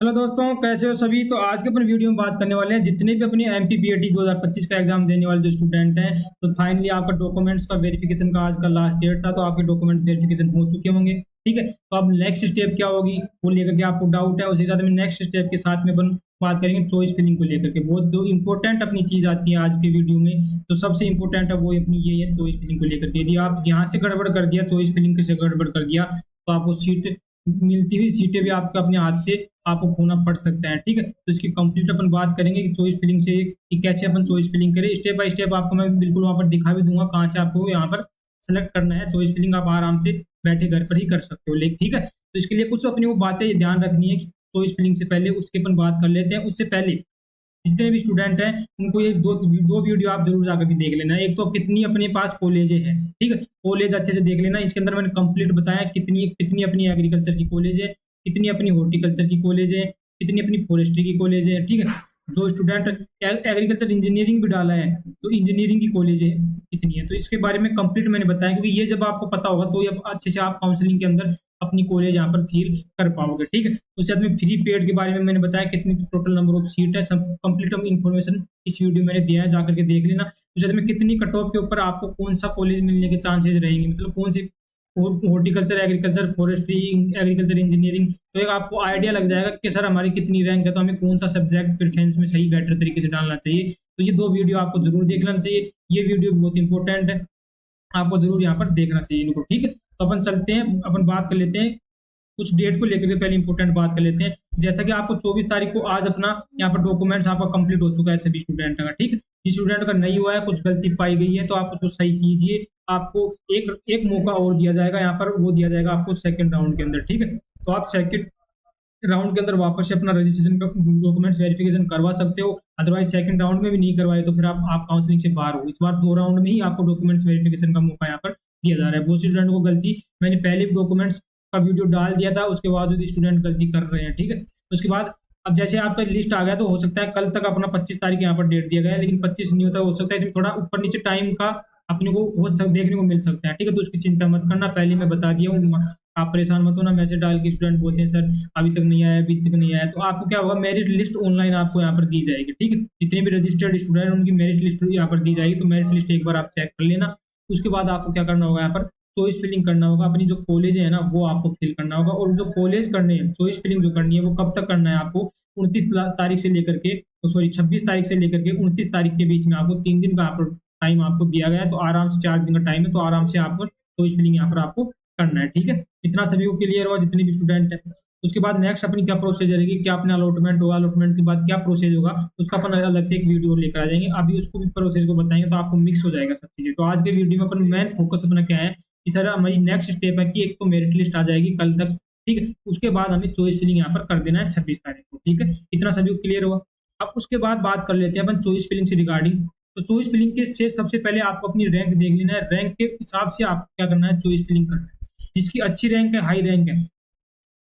Hello दोस्तों, कैसे हो सभी। तो आज के अपन वीडियो में बात करने वाले हैं जितने भी अपनी एमपीपीएटी 2025 का एग्जाम देने वाले जो स्टूडेंट हैं। तो फाइनली आपका डॉक्यूमेंट्स का वेरिफिकेशन का आज का लास्ट डेट था, तो आपके डॉक्यूमेंट्स वेरिफिकेशन हो चुके होंगे। ठीक है, तो अब नेक्स्ट स्टेप क्या होगी वो लेकर के आपको डाउट है, उसी के साथ में नेक्स्ट स्टेप के साथ में अपन बात करेंगे चॉइस फिलिंग को लेकर के। बहुत जो इंपॉर्टेंट अपनी चीज आती है आज के वीडियो में, तो सबसे इंपॉर्टेंट है वो अपनी ये है चॉइस फिलिंग को लेकर के। यदि आप यहाँ से गड़बड़ कर दिया, चॉइस फिलिंग से गड़बड़ कर दिया, तो आपको सीट मिलती हुई सीटें भी आपको अपने हाथ से आपको खोना पड़ सकता है। ठीक है, तो इसकी कंप्लीट अपन बात करेंगे कि चॉइस फिलिंग से कि कैसे अपन चॉइस फिलिंग करें। स्टेप बाय स्टेप आपको मैं बिल्कुल वहां पर दिखा भी दूंगा कहाँ से आपको यहाँ पर सेलेक्ट करना है। चॉइस फिलिंग आप आराम से बैठे घर पर ही कर सकते हो। लेकिन ठीक है, तो इसके लिए कुछ अपनी वो बातें ध्यान रखनी है कि चॉइस फिलिंग से पहले उसके अपन बात कर लेते हैं। उससे पहले जितने भी स्टूडेंट हैं उनको ये दो दो वीडियो आप जरूर जाकर के देख लेना। एक तो कितनी अपने पास कॉलेज है, ठीक है, कॉलेज अच्छे से देख लेना। इसके अंदर मैंने कंप्लीट बताया कितनी कितनी अपनी एग्रीकल्चर की कॉलेज है, कितनी अपनी हॉर्टिकल्चर की कॉलेज है, कितनी अपनी फॉरेस्ट्री की कॉलेज है। ठीक है, जो स्टूडेंट एग्रीकल्चर इंजीनियरिंग भी डाला है तो इंजीनियरिंग की कॉलेज है कितनी है, तो इसके बारे में कंप्लीट मैंने बताया। क्योंकि ये जब आपको पता होगा तो ये अच्छे से आप काउंसलिंग के अंदर अपनी कॉलेज यहाँ पर फील कर पाओगे। ठीक है, उसके बाद में फ्री पेड के बारे में मैंने बताया कितनी टोटल नंबर ऑफ सीट है, सब कंप्लीट इन्फॉर्मेशन इस वीडियो मैंने दिया है, जाकर के देख लेना। उसके बाद में कितनी कट ऑफ के ऊपर आपको कौन सा कॉलेज मिलने के चांसेस रहेंगे, मतलब कौन सी horticulture, agriculture, forestry, agriculture engineering, तो एक आपको आइडिया लग जाएगा कि सर हमारी कितनी रैंक है, तो हमें कौन सा सब्जेक्ट प्रेफरेंस में सही बेटर तरीके से डालना चाहिए। तो ये दो वीडियो आपको जरूर देख लेना चाहिए। ये वीडियो बहुत इंपॉर्टेंट है, आपको जरूर यहाँ पर देखना चाहिए इनको। ठीक है, तो अपन चलते हैं, अपन बात कर लेते हैं कुछ डेट को लेकर के। पहले इंपॉर्टेंट बात कर लेते हैं। जैसा कि आपको 24 तारीख को आज अपना यहाँ पर डॉक्यूमेंट्स आपका कंप्लीट हो चुका है सभी स्टूडेंट का। ठीक है, जिस स्टूडेंट का नहीं हुआ है, कुछ गलती पाई गई है, तो आप उसको सही कीजिए। आपको एक एक मौका और दिया जाएगा यहाँ पर, वो दिया जाएगा आपको सेकंड राउंड के अंदर। ठीक है, तो आप सेकंड राउंड के अंदर वापस से अपना रजिस्ट्रेशन का डॉक्यूमेंट्स वेरिफिकेशन करवा सकते हो। अदरवाइज सेकंड राउंड में भी नहीं करवाए तो फिर आप काउंसलिंग से बाहर हो। इस बार दो राउंड में ही आपको डॉक्यूमेंट्स वेरिफिकेशन का मौका यहाँ पर दिया जा रहा है। बहुत से स्टूडेंट को गलती, मैंने पहले भी डॉक्यूमेंट्स का वीडियो डाल दिया था, उसके बावजूद स्टूडेंट गलती कर रहे हैं। ठीक है, उसके बाद अब जैसे आपका लिस्ट आ गया तो हो सकता है कल तक अपना 25 तारीख यहाँ पर डेट दिया गया है, लेकिन 25 नहीं होता, हो सकता है इसमें थोड़ा ऊपर नीचे टाइम का अपने को देखने को मिल सकता है। ठीक है, तो उसकी चिंता मत करना, पहले मैं बता दिया हूँ, आप परेशान मत होना। मैसेज डाल के स्टूडेंट बोलते हैं सर अभी तक नहीं आया, अभी तक नहीं आया, तो आपको क्या होगा, मेरिट लिस्ट ऑनलाइन आपको यहाँ पर दी जाएगी। ठीक है, जितने भी रजिस्टर्ड स्टूडेंट हैं उनकी मेरिट लिस्ट यहाँ पर दी जाएगी, तो मेरिट लिस्ट एक बार आप चेक कर लेना। उसके बाद आपको क्या करना होगा, यहाँ पर चॉइस फिलिंग करना होगा। अपनी जो कॉलेज है ना वो आपको फिल करना होगा, और जो कॉलेज करने हैं चॉइस फिलिंग जो करनी है वो कब तक करना है आपको, 29 तारीख से लेकर के, सॉरी 26 तारीख से लेकर के 29 तारीख के बीच में आपको 3 दिन का टाइम आपको दिया गया है। तो आराम से 4 दिन का टाइम है, तो आराम से आपको चॉइस फिलिंग यहाँ पर आपको करना है। ठीक है, इतना सभी को क्लियर हुआ जितने भी स्टूडेंट है। उसके बाद नेक्स्ट अपनी क्या प्रोसीजर रहेगी, क्या अपना अलॉटमेंट होगा, अलॉटमेंट के बाद क्या प्रोसेस होगा, उसका अपन अलग से एक वीडियो लेकर आ जाएंगे। अभी उसको भी प्रोसेस को बताएंगे तो आपको मिक्स हो जाएगा सब चीजें। तो आज के वीडियो में अपन मेन फोकस अपना क्या है कि सर हमारी नेक्स्ट स्टेप है कि एक तो मेरिट लिस्ट आ जाएगी कल तक। ठीक है, उसके बाद हमें चॉइस फिलिंग यहाँ पर कर देना है 26 तारीख को। ठीक है, इतना सभी को क्लियर हुआ। अब उसके बाद बात कर लेते हैं अपन चॉइस फिलिंग से रिगार्डिंग। तो चॉइस फिलिंग के से सबसे पहले आपको अपनी रैंक देख लेना है, रैंक के हिसाब से आपको क्या करना है, चॉइस फिलिंग करना है। जिसकी अच्छी रैंक है, हाई रैंक है,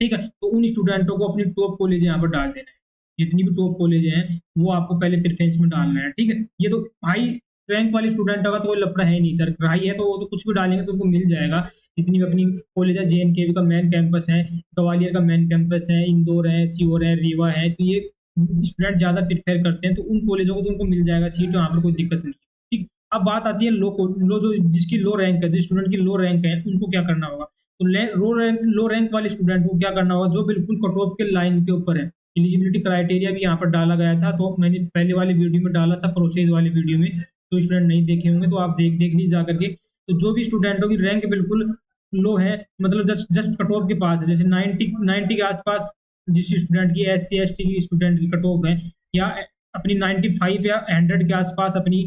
ठीक है, तो उन स्टूडेंटों को अपनी टॉप कॉलेज यहाँ पर डाल देना है। जितनी भी टॉप कॉलेज हैं वो आपको पहले प्रेफरेंस में डालना है। ठीक है, ये तो हाई रैंक वाले स्टूडेंट होगा तो वो लफड़ा है नहीं सर, हाई है तो वो तो कुछ भी डालेंगे तो उनको मिल जाएगा। जितनी भी अपनी कॉलेज है, JNK का मेन कैंपस है, ग्वालियर का मेन कैंपस है, इंदौर है, सीहोर है, रीवा है, तो ये स्टूडेंट ज्यादा प्रिफेयर करते हैं, तो उन कॉलेजों को तो उनको मिल जाएगा सीट, वहाँ पर कोई दिक्कत नहीं है। ठीक, अब बात आती है लो जो जिसकी लो रैंक है, जिस स्टूडेंट की लो रैंक है उनको क्या करना होगा। तो लो रैंक वाले स्टूडेंट को क्या करना होगा, जो बिल्कुल कट ऑफ के लाइन के ऊपर है। एलिजिबिलिटी क्राइटेरिया भी यहाँ पर डाला गया था, तो मैंने पहले वाले वीडियो में डाला था, प्रोसेस वाले वीडियो में, तो स्टूडेंट नहीं देखे होंगे तो आप देख लीजिए जाकर के। तो जो भी स्टूडेंटों की रैंक बिल्कुल लो है, मतलब जस्ट जस्ट कट ऑफ के पास है, जैसे 90 के आसपास जिस स्टूडेंट की SC ST की स्टूडेंट की कट ऑफ है, या अपनी 95 या 100 के आसपास अपनी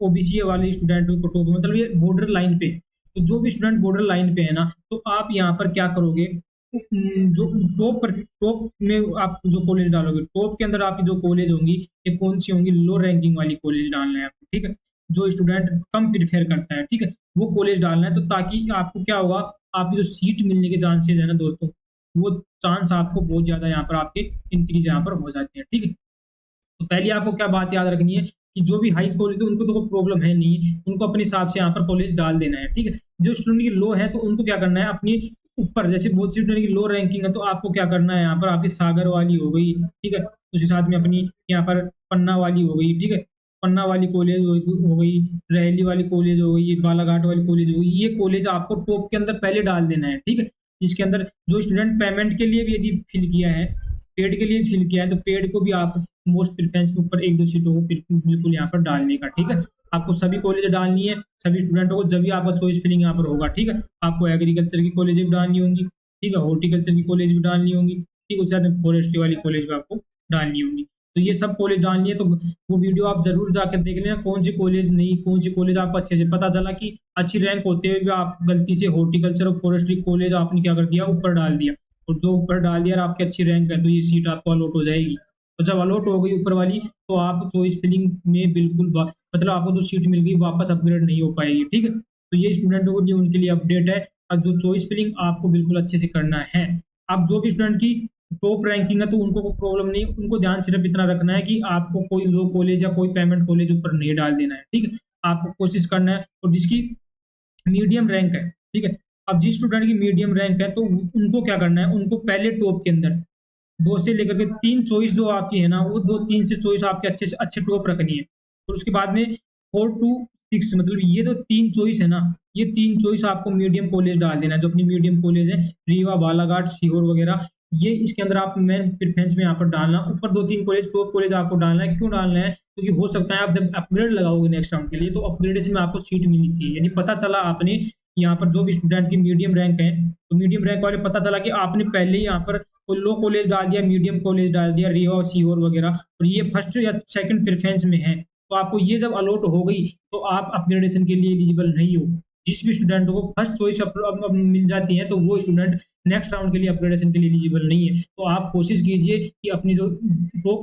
OBC वाले स्टूडेंट की कट ऑफ, मतलब ये बॉर्डर लाइन पे। तो जो भी स्टूडेंट बॉर्डर लाइन पे है ना, तो आप यहाँ पर क्या करोगे, जो टॉप में आप जो कॉलेज डालोगे, टॉप के अंदर आपकी जो कॉलेज होंगी ये कौन सी होंगी, लो रैंकिंग वाली कॉलेज डालना है आपको। ठीक है, जो स्टूडेंट कम प्रिफेयर करता है, ठीक है, वो कॉलेज डालना है। तो ताकि आपको क्या होगा, आपकी जो सीट मिलने के चांसेस है ना दोस्तों, वो चांस आपको बहुत ज्यादा यहाँ पर आपके इंक्रीज यहाँ पर हो जाते हैं। ठीक है, तो पहले आपको क्या बात याद रखनी है कि जो भी हाई कॉलेज है उनको तो कोई प्रॉब्लम है नहीं, उनको अपने हिसाब से यहाँ पर कॉलेज डाल देना है। ठीक है, जो स्टूडेंट की लो है तो उनको क्या करना है, अपनी ऊपर जैसे बहुत सी स्टूडेंट की लो रैंकिंग है, तो आपको क्या करना है, यहाँ पर आपकी सागर वाली हो गई, ठीक है, उसके साथ में अपनी यहाँ पर पन्ना वाली हो गई, ठीक है, पन्ना वाली कॉलेज हो गई, रैली वाली कॉलेज हो गई, बालाघाट वाली कॉलेज हो गई, ये कॉलेज आपको टॉप के अंदर पहले डाल देना है, ठीक है। इसके अंदर जो स्टूडेंट पेमेंट के लिए भी यदि फिल किया है, पेड के लिए फिल किया है, तो पेड को भी आप मोस्ट प्रेफरेंस के ऊपर 1-2 सीटों को बिल्कुल यहाँ पर डालने का, ठीक है। आपको सभी कॉलेज डालनी है, सभी स्टूडेंटों को, जब भी आपका चॉइस फिलिंग यहाँ पर होगा, ठीक है। आपको एग्रीकल्चर की कॉलेज भी डालनी होंगी, ठीक है, हॉर्टिकल्चर की कॉलेज भी डालनी होंगी, ठीक है, उसके साथ में फॉरेस्ट्री वाली कॉलेज भी आपको डालनी होंगी। तो ये सब कॉलेज डालनी है, तो वो वीडियो आप जरूर जाकर देख लेना, कौन सी कॉलेज नहीं, कौन सी कॉलेज आपको अच्छे से पता चला कि अच्छी रैंक होते हुए भी आप गलती से हॉर्टिकल्चर और फॉरेस्ट्री कॉलेज आपने क्या कर दिया, ऊपर डाल दिया, और जो ऊपर डाल दिया और आपकी अच्छी रैंक है, तो ये सीट आपको अलॉट हो जाएगी। तो जब अलॉट हो गई ऊपर वाली, तो आप चॉइस फिलिंग में बिल्कुल मतलब आपको जो सीट मिल गई वापस अपग्रेड नहीं हो पाएगी, ठीक है। तो ये स्टूडेंटों के लिए उनके लिए अपडेट है। अब जो चॉइस फिलिंग आपको बिल्कुल अच्छे से करना है। अब जो भी स्टूडेंट की टॉप रैंकिंग है, तो उनको कोई प्रॉब्लम नहीं, उनको ध्यान सिर्फ इतना रखना है कि आपको कोई लो कॉलेज या कोई पेमेंट कॉलेज ऊपर नहीं डाल देना है, ठीक है। आपको कोशिश करना है, और जिसकी मीडियम रैंक है, ठीक है। अब जिस स्टूडेंट की मीडियम रैंक है, तो उनको क्या करना है, उनको पहले टॉप के अंदर 2 से लेकर के 3 चॉइस जो आपकी है ना, वो 2-3 से चॉइस आपके अच्छे से अच्छे टॉप रखनी है। और उसके बाद में 4 टू 6, मतलब ये जो 3 चॉइस है ना, ये 3 चॉइस आपको मीडियम कॉलेज डाल देना है, जो अपनी मीडियम कॉलेज है, रीवा, बालाघाट, सीहोर वगैरह, ये इसके अंदर आप मेन प्रेफरेंस में यहाँ पर डालना। ऊपर 2-3 कॉलेज, टॉप कॉलेज आपको डालना है। क्यों डालना है? क्योंकि हो सकता है आप जब अपग्रेड लगाओगे नेक्स्ट राउंड के लिए, तो अपग्रेडेशन में आपको सीट मिलनी चाहिए। यदि पता चला आपने यहाँ पर जो भी स्टूडेंट की मीडियम रैंक है, तो मीडियम रैंक वाले पता चला कि आपने पहले ही यहाँ पर कोई लो कॉलेज डाल दिया, मीडियम कॉलेज डाल दिया, रीवा, सीहोर वगैरह, और ये फर्स्ट या सेकंड प्रेफरेंस में है, तो आपको ये जब अलॉट हो गई, तो आप अपग्रेडेशन के लिए एलिजिबल नहीं हो। जिस भी स्टूडेंट को फर्स्ट चॉइस मिल जाती है, तो वो स्टूडेंट नेक्स्ट राउंड के लिए अपग्रेडेशन के लिए एलिजिबल नहीं है। तो आप कोशिश कीजिए कि अपनी जो दो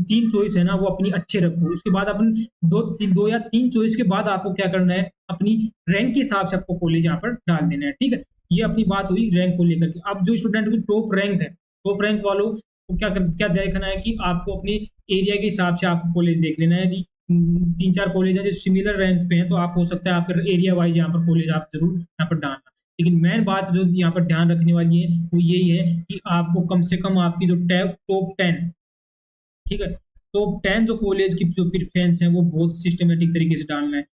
3 चॉइस है ना, वो अपनी अच्छे रखो। उसके बाद अपन 2 या 3 चॉइस के बाद आपको क्या करना है, अपनी रैंक के हिसाब से आपको कॉलेज यहाँ पर डाल देना है, ठीक है। ये अपनी बात हुई रैंक को लेकर के। अब जो स्टूडेंट की टॉप रैंक है, टॉप रैंक वालों को क्या देखना है कि आपको अपने एरिया के हिसाब से आपको कॉलेज देख लेना है। यदि 3-4 कॉलेज है जो सिमिलर रैंक पे हैं, तो आप हो सकता है आपके एरिया वाइज यहाँ पर कॉलेज आप जरूर यहाँ पर डालना। लेकिन मेन बात जो यहाँ पर ध्यान रखने वाली है, वो यही है कि आपको कम से कम आपकी जो टॉप 10, ठीक है, टॉप 10 जो कॉलेज की जो प्रेफरेंस है, वो बहुत सिस्टमेटिक तरीके से डालना है।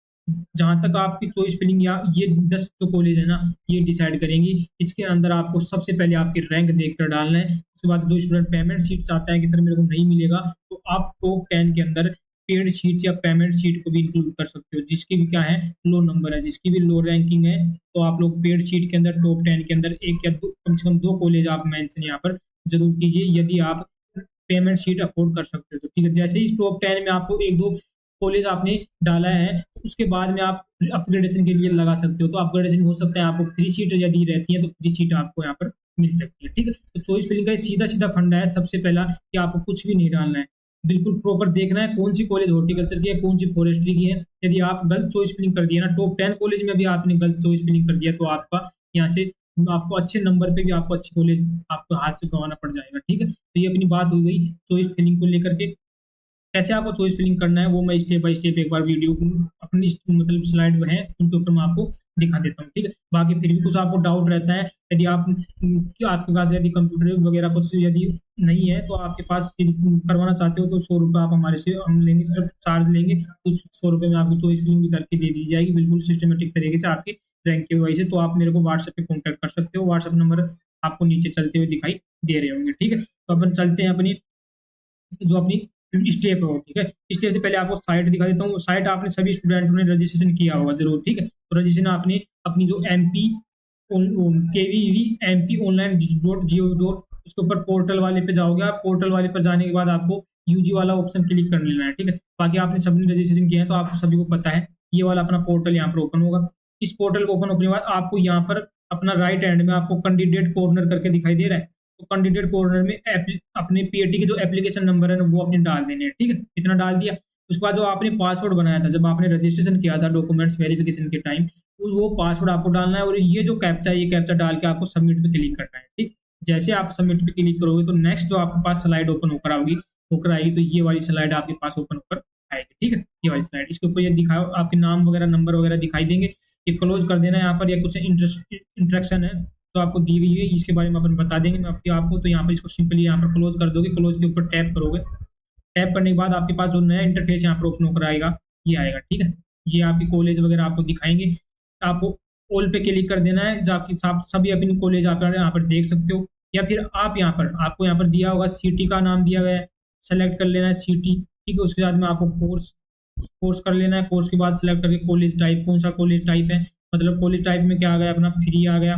जहां तक आपकी चॉइस फिलिंग या ये 10 जो कॉलेज है ना, ये डिसाइड करेंगी। इसके अंदर आपको सबसे पहले आपकी रैंक देखकर डालना है। उसके बाद जो स्टूडेंट पेमेंट सीट चाहता है कि सर मेरे को नहीं मिलेगा, तो आप टॉप 10 के अंदर पेड सीट या पेमेंट सीट को भी इंक्लूड कर सकते हो, जिसकी भी क्या है, लो नंबर है, जिसकी भी लो रैंकिंग है, तो आप लोग पेड सीट के अंदर टॉप 10 के अंदर एक या दो, कम से कम 2 कॉलेज आप मेंशन यहाँ पर जरूर कीजिए, यदि आप पेमेंट शीट अफोर्ड कर सकते हो तो, ठीक है। जैसे ही टॉप 10 में आपको 1-2 कॉलेज आपने डाला है, उसके बाद में आप अपग्रेडेशन के लिए लगा सकते हो। तो अपग्रेडेशन हो सकता है आपको फ्री सीट यदि रहती है, तो फ्री सीट आपको यहाँ पर मिल सकती है, ठीक है। तो चॉइस फिलिंग का सीधा-सीधा फंडा है सबसे पहला, कि आपको कुछ भी नहीं डालना है। बिल्कुल प्रॉपर देखना है कौन सी कॉलेज हॉर्टिकल्चर की है, कौन सी फॉरेस्ट्री की है। यदि आप गलत चॉइस फिलिंग कर दिए ना, टॉप 10 कॉलेज में भी आपने गलत चॉइस फिलिंग कर दिया, तो आपका यहाँ से आपको अच्छे नंबर पे भी आपको अच्छी कॉलेज आपको हाथ से गंवाना पड़ जाएगा, ठीक है। तो ये अपनी बात हो गई चॉइस फिलिंग को लेकर के। कैसे आपको चॉइस फिलिंग करना है, वो मैं स्टेप बाय स्टेप एक बार वीडियो अपनी मतलब स्लाइड में है, उनके ऊपर मैं आपको दिखा देता हूँ, ठीक है। बाकी फिर भी कुछ आपको डाउट रहता है, यदि आपके पास यदि कंप्यूटर वगैरह कुछ यदि नहीं है, तो आपके पास यदि करवाना चाहते हो, तो 100 रुपये आप हमारे से हम लेंगे, सिर्फ चार्ज लेंगे। कुछ 100 रुपये में आपकी चॉइस फिलिंग भी करके दे दी जाएगी, बिल्कुल सिस्टमेटिक तरीके से आपके रैंक के वाइज है। तो आप मेरे को व्हाट्सएप पे कॉन्टैक्ट कर सकते हो, व्हाट्सएप नंबर आपको नीचे चलते हुए दिखाई दे रहे होंगे, ठीक है। तो अपन चलते हैं अपनी जो अपनी स्टेप है वो, ठीक है। स्टेप से पहले आपको साइट दिखा देता हूँ। साइट आपने सभी स्टूडेंटों ने रजिस्ट्रेशन किया होगा जरूर, ठीक है। तो रजिस्ट्रेशन आपने अपनी जो KVV MP online.gov. उसके ऊपर पोर्टल वाले पे जाओगे आप। पोर्टल वाले पर जाने के बाद आपको यूजी वाला ऑप्शन क्लिक कर लेना है, ठीक है। बाकी आपने सबने रजिस्ट्रेशन किया है, तो आपको सभी को पता है ये वाला अपना पोर्टल यहाँ पर ओपन होगा। इस पोर्टल को ओपन होने के बाद आपको यहाँ पर अपना राइट हैंड में आपको कैंडिडेट कॉर्नर करके दिखाई दे रहा है। तो कैंडिडेट कॉर्नर में अपने पीएटी के जो एप्लीकेशन नंबर है ना, वो अपने डाल देने हैं, ठीक है। इतना डाल दिया। उसके बाद जो आपने पासवर्ड बनाया था जब आपने रजिस्ट्रेशन किया था डॉक्यूमेंट्स वेरिफिकेशन के टाइम, वो पासवर्ड आपको डालना है, और ये जो कैप्चा है, ये कैप्चा डाल के आपको सबमिट पे क्लिक करना है, ठीक। जैसे आप सबमिट पे क्लिक करोगे, तो नेक्स्ट जो आपके पास स्लाइड ओपन होकर आएगी, तो ये वाली स्लाइड आपके पास ओपन होकर आएगी, ठीक है। ये वाली स्लाइड, इसके ऊपर ये दिखाओ आपके नाम वगैरह, नंबर वगैरह दिखाई देंगे। ये क्लोज कर देना है यहाँ पर, या कुछ इंट्रैक्शन है जो आपको दी गई है इसके बारे में अपन बता देंगे मैं आपको। तो यहाँ पर इसको सिंपली यहाँ पर क्लोज कर दोगे, क्लोज के ऊपर टैप करोगे, टैप करने के बाद आपके पास जो नया इंटरफेस यहाँ पर ओपन होकर आएगा ये आएगा, ठीक है। ये आपकी कॉलेज वगैरह आपको दिखाएंगे, आपको ऑल पे क्लिक कर देना है, जो आपकी सभी अपनी कॉलेज आप यहाँ पर देख सकते हो। या फिर आप यहाँ पर आपको यहाँ पर दिया होगा सिटी का नाम दिया गया है, सेलेक्ट कर लेना है सिटी, ठीक है। उसके बाद में आपको कोर्स कर लेना है, कोर्स के बाद सेलेक्ट करके कॉलेज टाइप, कौन सा कॉलेज टाइप है, मतलब कॉलेज टाइप में क्या आ गया अपना, फ्री आ गया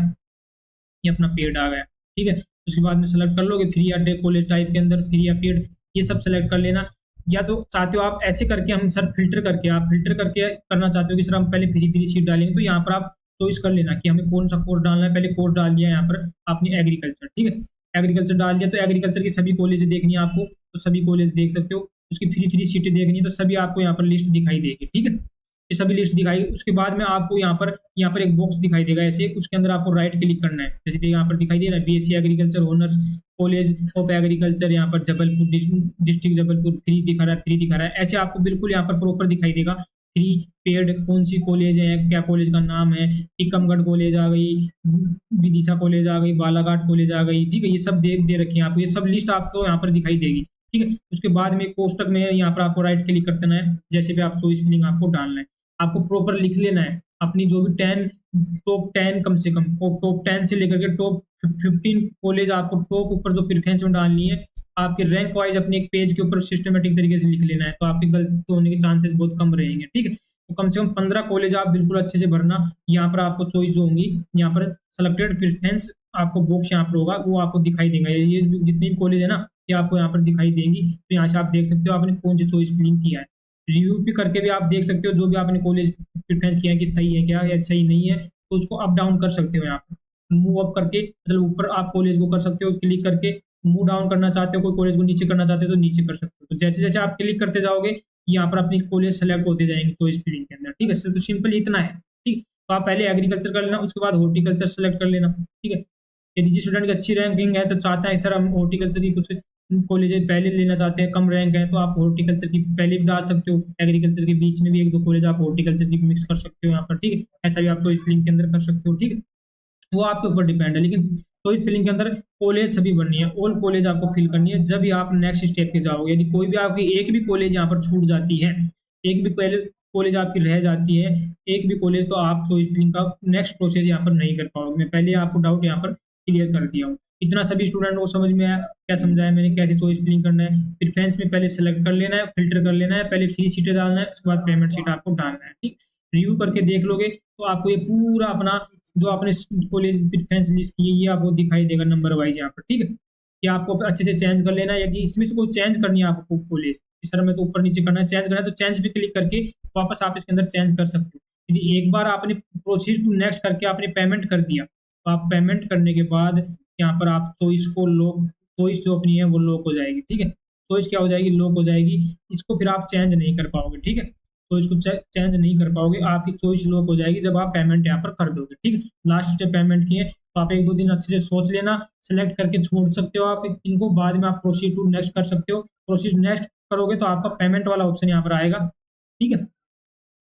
या अपना पेड आ गया, ठीक है। उसके बाद में सेलेक्ट कर लोगे फ्री या कॉलेज टाइप के अंदर फ्री या पेड, ये सब सेलेक्ट कर लेना। या तो चाहते हो आप ऐसे करके हम सर फिल्टर करके करना चाहते हो कि सर हम पहले फ्री सीट डालेंगे, तो यहाँ पर आप चॉइस कर लेना कि हमें कौन सा कोर्स डालना है। पहले कोर्स डाल दिया यहाँ पर आपने एग्रीकल्चर, ठीक है, एग्रीकल्चर डाल दिया तो एग्रीकल्चर की सभी कॉलेज देखनी है आपको, तो सभी कॉलेज देख सकते हो। उसकी फ्री सीटें देखनी है तो सभी आपको यहाँ पर लिस्ट दिखाई देगी, ठीक है। ये सभी लिस्ट दिखाई, उसके बाद में आपको यहाँ पर एक बॉक्स दिखाई देगा ऐसे, उसके अंदर आपको राइट क्लिक करना है, जैसे कि यहाँ पर दिखाई दे रहा है BSc agriculture honours college of agriculture, यहाँ पर जबलपुर डिस्ट्रिक्ट जबलपुर फ्री दिखा रहा है, ऐसे आपको बिल्कुल यहाँ पर प्रॉपर दिखाई देगा। फ्री पेड कौन सी कॉलेज है, क्या कॉलेज का नाम है, टीकमगढ़ कॉलेज आ गई, विदिशा कॉलेज आ गई, बालाघाट कॉलेज आ गई, ठीक है। ये सब दे रखी है आपको, ये सब लिस्ट आपको यहाँ पर दिखाई देगी, ठीक है। उसके बाद में कोष्टक में यहाँ पर आपको राइट क्लिक कर देना है, जैसे भी आप चॉइस फिलिंग आपको डालना है, आपको प्रॉपर लिख लेना है अपनी जो भी टॉप 10 कम से कम, टॉप 10 से लेकर के टॉप 15 कॉलेज आपको टॉप ऊपर जो प्रेफरेंस में डालनी है, आपके रैंक वाइज अपने एक पेज के ऊपर सिस्टमेटिक तरीके से लिख लेना है, तो आपके गलत होने के चांसेस बहुत कम रहेंगे, ठीक है। तो कम से कम 15 कॉलेज आप बिल्कुल अच्छे से भरना। यहाँ पर आपको चॉइस जो होंगी, यहाँ पर सेलेक्टेड प्रेफरेंस आपको बॉक्स यहाँ पर होगा, वो आपको दिखाई देगा, ये जितनी भी कॉलेज है ना ये आपको यहाँ पर दिखाई देंगी। तो यहाँ से आप देख सकते हो आपने कौन सी चॉइस फिलिंग किया है। रिव्यू भी करके भी आप देख सकते हो जो भी आपने कॉलेज प्रेफरेंस किया है कि सही है क्या या सही नहीं है, तो उसको अप डाउन कर सकते हो। यहाँ पर मूव अप करके मतलब ऊपर आप कॉलेज को कर सकते हो, क्लिक करके मूव डाउन करना चाहते हो, कोई कॉलेज को नीचे करना चाहते हो तो नीचे कर सकते हो। तो जैसे जैसे आप क्लिक करते जाओगे यहाँ पर अपनी कॉलेज सेलेक्ट होते जाएंगे चॉइस फिलिंग के अंदर, ठीक है। तो सिंपल इतना है, ठीक। तो आप पहले एग्रीकल्चर कर लेना, उसके बाद हॉर्टिकल्चर सेलेक्ट कर लेना, ठीक है। यदि जिस स्टूडेंट की अच्छी रैंकिंग है तो चाहता है सर हम हॉर्टिकल्चर की कुछ कॉलेज पहले लेना चाहते हैं, कम रैंक है तो आप हॉर्टिकल्चर की पहले भी डाल सकते हो, एग्रीकल्चर के बीच में भी एक दो कॉलेज आप हॉर्टिकल्चर की मिक्स कर सकते हो यहाँ पर, ठीक है। ऐसा भी आप चॉइस फिलिंग के अंदर कर सकते हो, ठीक है। वो आपके ऊपर डिपेंड है, लेकिन चॉइस फिलिंग के अंदर कॉलेज सभी भरनी है, ऑल कॉलेज आपको फिल करनी है जब भी आप नेक्स्ट स्टेप पे जाओगे। यदि कोई भी आपकी एक भी कॉलेज यहाँ पर छूट जाती है, एक भी कॉलेज आपकी रह जाती है, एक भी कॉलेज, तो आप चॉइस फिलिंग का नेक्स्ट प्रोसेस यहाँ पर नहीं कर पाओगे। मैं पहले आपको डाउट यहाँ पर क्लियर कर दिया हूँ। इतना सभी स्टूडेंट को समझ में आया, क्या समझाया मैंने, कैसे चॉइस फिलिंग करना है। प्रेफरेंस में पहले सेलेक्ट कर लेना है, फिल्टर कर लेना है, पहले फ्री सीटें डालना है, उसके बाद पेमेंट सीट आपको डालना है, ठीक। रिव्यू करके देख लोगे तो आपको ये पूरा अपना जो आपने कॉलेज प्रेफरेंस लिस्ट की है ये आपको दिखाई देगा नंबर वाइज यहाँ पर, ठीक है। ये आपको अच्छे से चेंज कर लेना है। यदि इसमें से कोई चेंज करनी है आपको कॉलेज इस तरह में तो ऊपर नीचे करना है, चेंज करना है तो चेंज पे क्लिक करके वापस आप इसके अंदर चेंज कर सकते हो। यदि एक बार आपने प्रोसीड टू नेक्स्ट करके आपने पेमेंट कर दिया तो आप पेमेंट करने के बाद यहाँ पर आप चॉइस जो अपनी है वो लॉक हो जाएगी, ठीक है। चॉइस क्या हो जाएगी, लॉक हो जाएगी। इसको फिर आप चेंज नहीं कर पाओगे, ठीक है। तो इसको चेंज नहीं कर पाओगे, आपकी चॉइस लॉक हो जाएगी जब आप पेमेंट यहाँ पर कर दोगे, ठीक है। लास्ट स्टेप पेमेंट किए तो आप एक दो दिन अच्छे से सोच लेना, सेलेक्ट करके छोड़ सकते हो आप इनको, बाद में आप प्रोसीड टू नेक्स्ट कर सकते हो। प्रोसीड नेक्स्ट करोगे तो आपका पेमेंट वाला ऑप्शन यहाँ पर आएगा, ठीक है।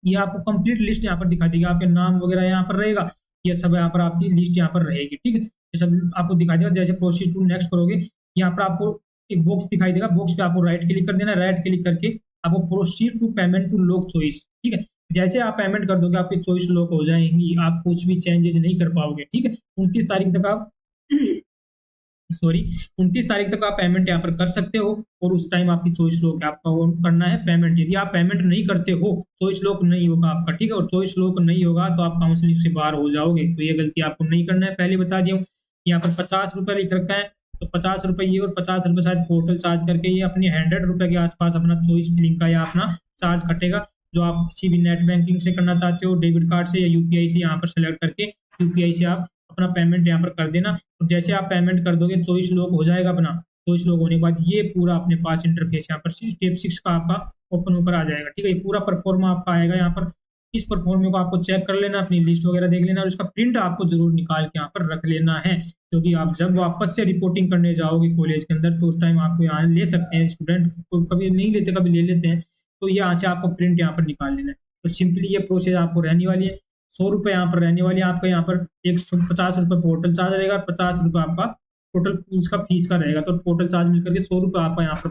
ये आपको कंप्लीट लिस्ट यहाँ पर दिखा देगी, आपके नाम वगैरह यहाँ पर रहेगा, ये सब यहाँ पर आपकी लिस्ट यहाँ पर रहेगी, ठीक है। ये सब आपको दिखाई देगा। जैसे प्रोसीड टू नेक्स्ट करोगे यहाँ पर आपको एक बॉक्स दिखाई देगा, बॉक्स पे आपको राइट क्लिक कर देना, राइट क्लिक करके आपको proceed to payment to lock choice, ठीक है। जैसे आप पेमेंट कर दोगे आपकी चॉइस लॉक हो जाएंगी, आप कुछ भी चेंजेज नहीं कर पाओगे, ठीक है। 29 तारीख तक आप 29 तारीख तक आप पेमेंट यहाँ पर कर सकते हो और उस टाइम आपकी चॉइस लॉक आपका करना है पेमेंट। यदि आप पेमेंट नहीं करते हो चॉइस लॉक नहीं होगा आपका, ठीक है। और चॉइस लॉक नहीं होगा तो आप काउंसलिंग से बाहर हो जाओगे, तो ये गलती आपको नहीं करना है, पहले बता दिया हूँ। यहाँ पर 50 रुपये लिख रखा है तो 50 रुपये ये और 50 रुपये शायद पोर्टल चार्ज करके ये अपनी 100 रुपये के आसपास अपना चॉइस फिलिंग का या अपना चार्ज कटेगा, जो आप किसी भी नेट बैंकिंग से करना चाहते हो, डेबिट कार्ड से या यूपीआई से यहाँ पर सेलेक्ट करके यूपीआई से आप अपना पेमेंट यहाँ पर कर देना। और जैसे आप पेमेंट कर दोगे चॉइस लॉक हो जाएगा अपना, चॉइस लॉक होने के बाद ये पूरा अपने पास इंटरफेस यहाँ पर स्टेप 6 का आपका ओपन होकर आ जाएगा, ठीक है। ये पूरा परफॉर्मा आपका आएगा यहाँ पर। इस परफॉर्मे को आपको चेक कर लेना, अपनी लिस्ट वगैरह देख लेना और उसका प्रिंट आपको जरूर निकाल के यहाँ पर रख लेना है, क्योंकि आप जब वापस से रिपोर्टिंग करने जाओगे कॉलेज के अंदर तो उस टाइम आपको यहाँ ले सकते हैं स्टूडेंट, कभी नहीं लेते कभी ले लेते हैं, तो यहाँ से आपको प्रिंट यहाँ पर निकाल लेना है। तो सिंपली ये प्रोसेस आपको रहने वाली है। ₹100 यहाँ पर रहने वाली है। आपका यहाँ पर ₹150 पोर्टल चार्ज रहेगा, ₹50 आपका टोटल इसका फीस का रहेगा। तो टोटल चार्ज मिलकर के ₹100 आपका यहाँ पर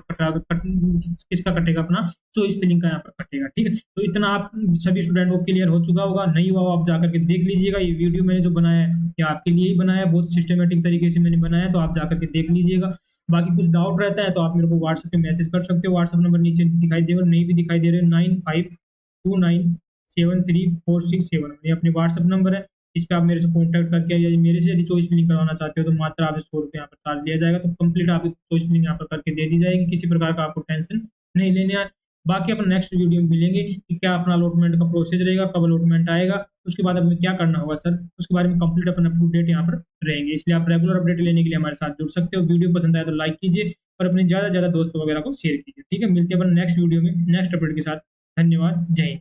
किसका कटेगा, अपना चॉइस फिलिंग का यहाँ पर कटेगा। ठीक है, तो इतना आप सभी स्टूडेंट को क्लियर हो चुका होगा। नहीं हुआ हो आप जाकर के देख लीजिएगा। ये वीडियो मैंने जो बनाया है ये आपके लिए ही बनाया है, बहुत सिस्टमेटिक तरीके से मैंने बनाया है, तो आप जाकर के देख लीजिएगा। बाकी कुछ डाउट रहता है तो आप मेरे को व्हाट्सएप पे मैसेज कर सकते हो। व्हाट्सएप नंबर नीचे दिखाई दे रहा है, नहीं भी दिखाई दे रहे, 9529734671 ये अपनी व्हाट्सएप नंबर है। इस पे आप मेरे से कॉन्टैक्ट करके या मेरे से यदि चॉइस फिलिंग करवाना चाहते हो तो मात्र आपसे ₹100 यहाँ पर चार्ज लिया जाएगा। तो कंप्लीट आपकी चॉइस फिलिंग यहाँ पर करके दे दी जाएगी। किसी प्रकार का आपको टेंशन नहीं लेने है। बाकी अपन नेक्स्ट वीडियो में मिलेंगे कि क्या अपना अलॉटमेंट का प्रोसेस रहेगा, कब अलॉटमेंट आएगा, उसके बाद हमें क्या करना होगा सर, उसके बारे में कंप्लीट अपन अप टू डेट यहाँ पर रहेंगे। इसलिए आप रेगुलर अपडेट लेने के लिए हमारे साथ जुड़ सकते हो। वीडियो पसंद आए तो लाइक कीजिए और अपने ज़्यादा से ज़्यादा दोस्तों वगैरह को शेयर कीजिए। ठीक है, मिलते हैं अपन नेक्स्ट वीडियो में नेक्स्ट अपडेट के साथ। धन्यवाद, जय हिंद।